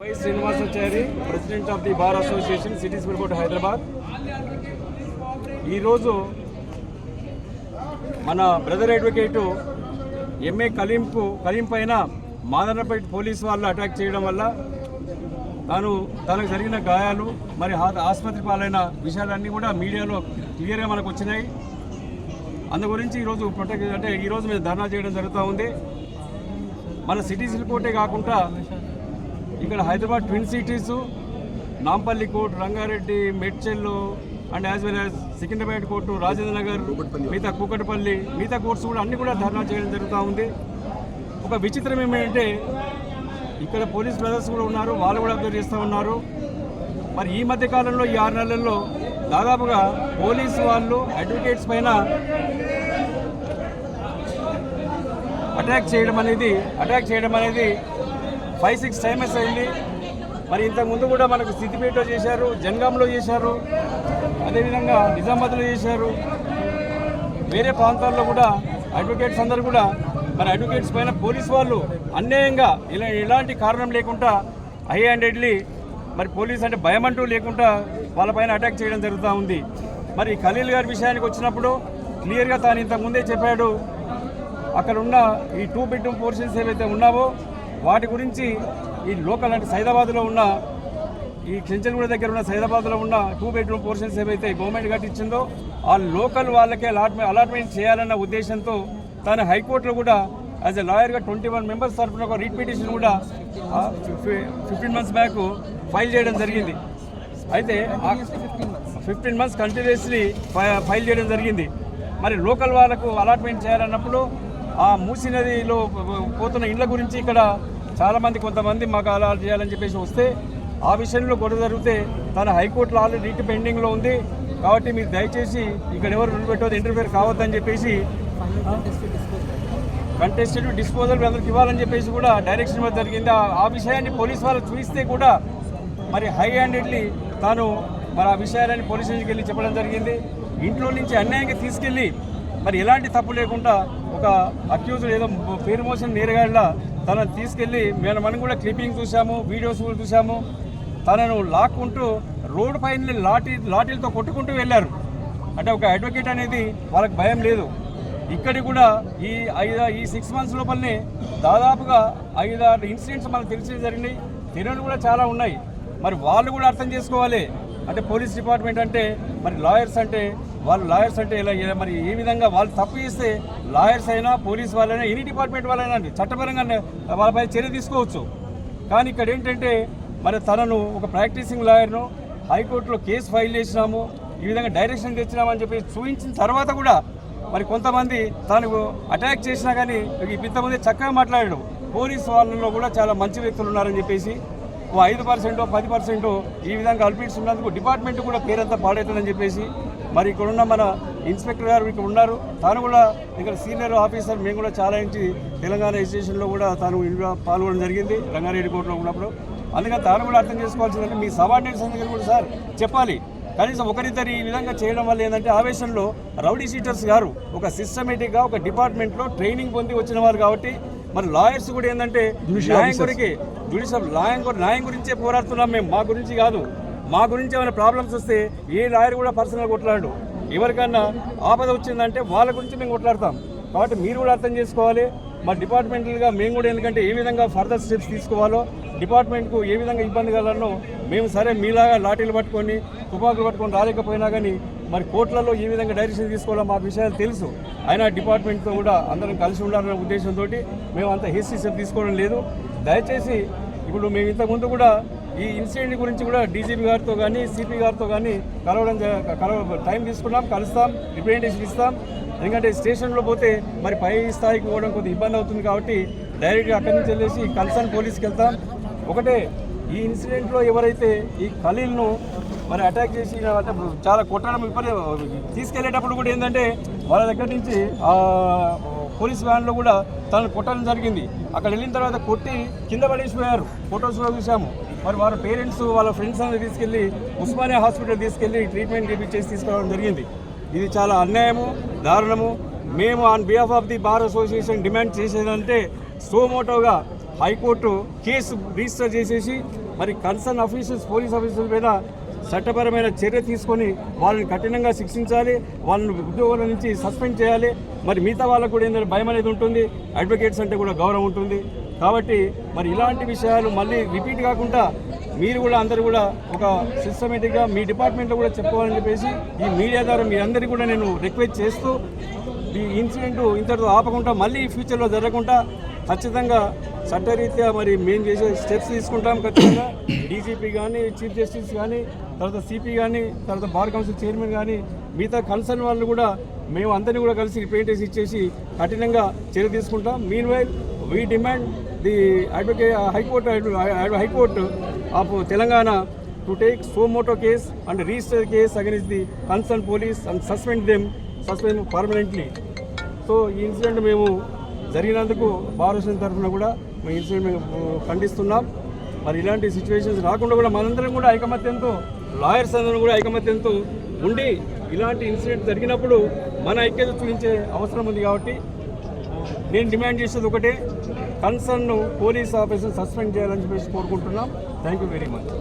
Why Srinivasachari president of the bar association city supreme court Hyderabad. ఈరోజు మన brother advocate MA Kaleem పైన Madanapeta police వాళ్ళు attack చేయడం వల్ల తనకు జరిగిన గాయాలు మరి ఆసుపత్రి పాలైన విషయాలన్నీ కూడా మీడియాలో క్లియర్గా మనకు వచ్చినాయి. అందు గురించి ఈరోజు ఈరోజు మేము ధర్నా చేయడం జరుగుతూ ఉంది. మన సిటీ సివిల్ కోర్టే కాకుండా ఇక్కడ Hyderabad twin cities, Nampally court, Rangareddy, Medchal and as well as Secunderabad court, Rajendra Nagar, మిగతా కూకట్పల్లి, మిగతా కోర్ట్స్ కూడా అన్ని కూడా ధర్నా చేయడం జరుగుతూ ఉంది. ఒక విచిత్రం ఏమంటే ఇక్కడ పోలీస్ బ్రదర్స్ కూడా ఉన్నారు, వాళ్ళు కూడా అబ్జర్వ్ చేస్తూ ఉన్నారు. మరి ఈ మధ్య కాలంలో ఈ 6 నెలల్లో దాదాపుగా పోలీసు వాళ్ళు అడ్వకేట్స్ పైన అటాక్ చేయడం అనేది 5-6 టైమ్స్ అయింది. మరి ఇంతకుముందు కూడా మనకు సిద్దిపేటలో చేశారు, జనగాంలో చేశారు, అదేవిధంగా నిజామాబాద్లో చేశారు. వేరే ప్రాంతాల్లో కూడా అడ్వకేట్స్ అందరూ కూడా మరి అడ్వకేట్స్ పైన పోలీసు వాళ్ళు అన్యాయంగా ఎలాంటి కారణం లేకుండా హై హ్యాండెడ్లీ మరి పోలీస్ అంటే భయం అంటూ లేకుండా వాళ్ళపైన అటాక్ చేయడం జరుగుతూ ఉంది. మరి ఖలీల్ గారి విషయానికి వచ్చినప్పుడు క్లియర్గా తాను ఇంతకుముందే చెప్పాడు, అక్కడ ఉన్న ఈ 2 బెడ్రూమ్ పోర్షన్స్ ఏవైతే ఉన్నావో వాటి గురించి ఈ లోకల్ అంటే సైదాబాద్లో ఉన్న ఈ చెంచల్గూడ దగ్గర ఉన్న సైదాబాద్లో ఉన్న 2 బెడ్రూమ్ పోర్షన్స్ ఏవైతే గవర్నమెంట్ కట్టించిందో ఆ లోకల్ వాళ్ళకే అలాట్మెంట్ చేయాలన్న ఉద్దేశంతో తాను హైకోర్టులో కూడా యాజ్ ఎ లాయర్గా 21 మెంబర్స్ తరఫున ఒక రీట్ పిటిషన్ కూడా 15 months బ్యాక్ ఫైల్ చేయడం జరిగింది. అయితే 15 months కంటిన్యూస్లీ ఫైల్ చేయడం జరిగింది. మరి లోకల్ వాళ్ళకు అలాట్మెంట్ చేయాలన్నప్పుడు ఆ మూసీ నదిలో పోతున్న ఇళ్ల గురించి ఇక్కడ చాలామంది కొంతమంది మాకు అలా చేయాలని చెప్పేసి వస్తే ఆ విషయంలో గొడవ జరిగితే తన హైకోర్టులో ఆల్రెడీ రీట్ పెండింగ్లో ఉంది కాబట్టి మీరు దయచేసి ఇక్కడ ఎవరు నిలబెట్టవద్దు, ఇంటర్ఫేర్ కావద్దని చెప్పేసి కంటెస్టెడ్ డిస్పోజల్ అందరికి ఇవ్వాలని చెప్పేసి కూడా డైరెక్షన్ ఇవ్వడం జరిగింది. ఆ విషయాన్ని పోలీసు వాళ్ళు చూపిస్తే కూడా మరి హై హ్యాండెడ్లీ తాను మరి ఆ విషయాలని పోలీస్ స్టేషన్కి వెళ్ళి చెప్పడం జరిగింది. ఇంట్లో నుంచి అన్యాయంగా తీసుకెళ్ళి మరి ఎలాంటి తప్పు లేకుండా ఒక అక్యూజ్డ్ ఏదో పేరు మోసిన నేరగాళ్ళ తనను తీసుకెళ్ళి మనం కూడా క్లిప్పింగ్ చూసాము, వీడియోస్ కూడా చూసాము. తనను లాక్కుంటూ రోడ్డు పైన లాఠీలతో కొట్టుకుంటూ వెళ్ళారు. అంటే ఒక అడ్వకేట్ అనేది వాళ్ళకి భయం లేదు. ఇక్కడి కూడా ఈ 6 months లోపలనే దాదాపుగా 5-6 ఇన్సిడెంట్స్ మనకు తెలిసి జరిగినాయి. తెలియని కూడా చాలా ఉన్నాయి. మరి వాళ్ళు కూడా అర్థం చేసుకోవాలి. అంటే పోలీస్ డిపార్ట్మెంట్ అంటే మరి లాయర్స్ అంటే ఇలా మరి ఏ విధంగా వాళ్ళు తప్పు చేస్తే లాయర్స్ అయినా పోలీస్ వాళ్ళైనా ఎనీ డిపార్ట్మెంట్ వాళ్ళైనా అండి చట్టపరంగా వాళ్ళపై చర్య తీసుకోవచ్చు. కానీ ఇక్కడ ఏంటంటే మరి తనను ఒక ప్రాక్టీసింగ్ లాయర్ను హైకోర్టులో కేసు ఫైల్ చేసినాము, ఈ విధంగా డైరెక్షన్ తెచ్చినామని చెప్పి చూపించిన తర్వాత కూడా మరి కొంతమంది తనకు అటాక్ చేసినా కానీ ఇంతమంది చక్కగా మాట్లాడాడు. పోలీసు వాళ్ళలో కూడా చాలా మంచి వ్యక్తులు ఉన్నారని చెప్పేసి 5%, 10% ఈ విధంగా అల్పిట్స్ ఉన్నందుకు డిపార్ట్మెంట్ కూడా పేరంతా పాడవుతుందని చెప్పేసి మరి ఇక్కడ ఉన్న మన ఇన్స్పెక్టర్ గారు ఇక్కడ ఉన్నారు, తాను కూడా ఇక్కడ సీనియర్ ఆఫీసర్, మేము కూడా చాలా ఇంటి తెలంగాణ ఎడ్యుకేషన్లో కూడా తాను పాల్గొనడం జరిగింది రంగారెడ్డి కోర్టులో ఉన్నప్పుడు. అందుకని తాను కూడా అర్థం చేసుకోవాల్సిందంటే మీ సబార్డినేట్స్ అందరికీ కూడా సార్ చెప్పాలి. కనీసం ఒకరిద్దరు ఈ విధంగా చేయడం వల్ల ఏంటంటే ఆవేశంలో రౌడీ షీటర్స్ గారు ఒక సిస్టమేటిక్గా ఒక డిపార్ట్మెంట్లో ట్రైనింగ్ పొంది వచ్చిన వారు కాబట్టి మరి లాయర్స్ కూడా ఏంటంటే న్యాయం గురించే పోరాడుతున్నాం మేము, మా గురించి కాదు. మా గురించి ఏమైనా ప్రాబ్లమ్స్ వస్తే ఏ లాయర్ కూడా పర్సనల్గా కొట్లాడు. ఎవరికన్నా ఆపద వచ్చిందంటే వాళ్ళ గురించి మేము కొట్లాడతాం. కాబట్టి మీరు కూడా అర్థం చేసుకోవాలి. మా డిపార్ట్మెంటల్గా మేము కూడా ఎందుకంటే ఏ విధంగా ఫర్దర్ స్టెప్స్ తీసుకోవాలో, డిపార్ట్మెంట్కు ఏ విధంగా ఇబ్బంది కలనో మేము సరే మీలాగా లాఠీలు పట్టుకొని తుపాకులు పట్టుకొని రాలేకపోయినా కానీ మరి కోర్టులలో ఏ విధంగా డైరెక్షన్ తీసుకోవాలో మాకు విషయాలు తెలుసు. అయినా డిపార్ట్మెంట్తో కూడా అందరం కలిసి ఉండాలనే ఉద్దేశంతో మేము అంత హేస్టీ స్టెప్ తీసుకోవడం లేదు. దయచేసి ఇప్పుడు మేము ఇంతకుముందు కూడా ఈ ఇన్సిడెంట్ గురించి కూడా డీజీపీ గారితో కానీ సిపి గారితో కానీ టైం తీసుకున్నాం, కలుస్తాం, రిప్రజెంటేషన్ ఇస్తాం. ఎందుకంటే స్టేషన్లో పోతే మరి పై స్థాయికి పోవడం కొద్దిగా ఇబ్బంది అవుతుంది కాబట్టి డైరెక్ట్గా అక్కడి నుంచి వెళ్ళేసి కన్సర్న్ పోలీస్కి వెళ్తాం. ఒకటే ఈ ఇన్సిడెంట్లో ఎవరైతే ఈ ఖలీల్ను మరి అటాక్ చేసి చాలా కొట్టడం తీసుకెళ్లేటప్పుడు కూడా ఏంటంటే వాళ్ళ దగ్గర నుంచి పోలీస్ వ్యాన్లో కూడా తనను కొట్టడం జరిగింది. అక్కడ వెళ్ళిన తర్వాత కొట్టి కింద పడేసిపోయారు. ఫొటోస్ కూడా చూసాము. మరి వాళ్ళ పేరెంట్స్ వాళ్ళ ఫ్రెండ్స్ అందరూ తీసుకెళ్ళి ఉస్మానియా హాస్పిటల్ తీసుకెళ్ళి ట్రీట్మెంట్ చేసి తీసుకురావడం జరిగింది. ఇది చాలా అన్యాయము, దారుణము. మేము on behalf of the bar association demand చేసేదంటే సోమోటోగా హైకోర్టు కేసు రిజిస్టర్ చేసేసి మరి కన్సర్న్ ఆఫీసర్స్ పోలీస్ ఆఫీసర్ల మీద చట్టపరమైన చర్య తీసుకొని వాళ్ళని కఠినంగా శిక్షించాలి, వాళ్ళని ఉద్యోగాల నుంచి సస్పెండ్ చేయాలి. మరి మిగతా వాళ్ళకు కూడా ఏంటంటే భయం అనేది ఉంటుంది, అడ్వకేట్స్ అంటే కూడా గౌరవం ఉంటుంది. కాబట్టి మరి ఇలాంటి విషయాలు మళ్ళీ రిపీట్ కాకుండా మీరు కూడా అందరూ కూడా ఒక సిస్టమేటిక్గా మీ డిపార్ట్మెంట్లో కూడా చెప్పుకోవాలని చెప్పేసి ఈ మీడియా ద్వారా మీ అందరికీ కూడా నేను రిక్వెస్ట్ చేస్తూ ఈ ఇన్సిడెంట్ ఇంతటితో ఆపకుండా మళ్ళీ ఫ్యూచర్లో జరగకుండా ఖచ్చితంగా చట్టరీత్యా మరి మేము చేసే స్టెప్స్ తీసుకుంటాం. ఖచ్చితంగా డీజీపీ కానీ, చీఫ్ జస్టిస్ కానీ, తర్వాత సిపి కానీ, తర్వాత బార్ కౌన్సిల్ చైర్మన్ కానీ మిగతా కన్సర్న్ వాళ్ళు కూడా మేము అందరినీ కూడా కలిసి రిప్రజెంటేషన్ ఇచ్చేసి కఠినంగా చర్య తీసుకుంటాం. Mean while we demand the high court of Telangana to take suo motu case and register case against the concerned police and suspend them permanently. So ఈ ఇన్సిడెంట్ మేము జరిగినందుకు బార్ అసోసియేషన్ తరఫున కూడా మేము ఇన్సిడెంట్ ఖండిస్తున్నాం. మరి ఇలాంటి సిచ్యువేషన్స్ రాకుండా కూడా మనందరం కూడా ఐకమత్యంతో, లాయర్స్ అందరం కూడా ఐకమత్యంతో ఉండి ఇలాంటి ఇన్సిడెంట్ జరిగినప్పుడు మన ఐక్యత చూపించే అవసరం ఉంది. కాబట్టి నేను డిమాండ్ చేసేది ఒకటే, కన్సర్న్ పోలీస్ ఆఫీసర్ సస్పెండ్ చేయాలని చెప్పేసి కోరుకుంటున్నాం. Thank you very much.